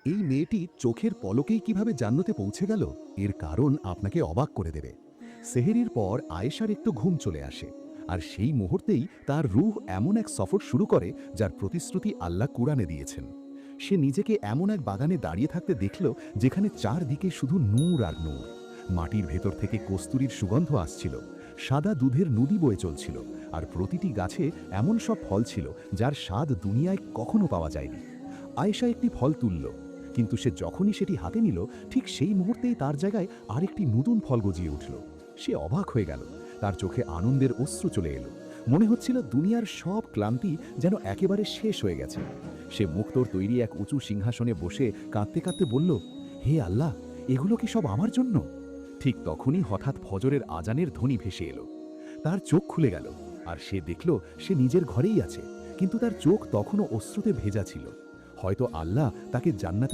এই মেয়েটি চোখের পলকেই কিভাবে জান্নাতে পৌঁছে গেল, এর কারণ আপনাকে অবাক করে দেবে। সেহরির পর আয়েশার একটু ঘুম চলে আসে, আর সেই মুহূর্তেই তার রূহ এমন এক সফর শুরু করে যার প্রতিশ্রুতি আল্লাহ কুরআনে দিয়েছেন। সে নিজেকে এমন এক বাগানে দাঁড়িয়ে থাকতে দেখল যেখানে চারদিকে শুধু নূর আর নূর। মাটির ভেতর থেকে কস্তুরীর সুগন্ধ আসছিল, সাদা দুধের নদী বয়ে চলছিল, আর প্রতিটি গাছে এমন সব ফল ছিল যার স্বাদ দুনিয়ায় কখনো পাওয়া যায়নি। আয়েশা একটি ফল তুলল, কিন্তু সে যখনই সেটি হাতে নিল ঠিক সেই মুহূর্তেই তার জায়গায় আরেকটি নতুন ফল গজিয়ে উঠল। সে অবাক হয়ে গেল, তার চোখে আনন্দের অশ্রু চলে এলো। মনে হচ্ছিল দুনিয়ার সব ক্লান্তি যেন একেবারে শেষ হয়ে গেছে। সে মুক্তোর তৈরি এক উঁচু সিংহাসনে বসে কাঁদতে কাঁদতে বলল, হে আল্লাহ, এগুলো কি সব আমার জন্য? ঠিক তখনই হঠাৎ ফজরের আজানের ধ্বনি ভেসে এলো। তার চোখ খুলে গেল, আর সে দেখল সে নিজের ঘরেই আছে, কিন্তু তার চোখ তখনও অশ্রুতে ভেজা ছিল। হয়তো আল্লাহ তাকে জান্নাতে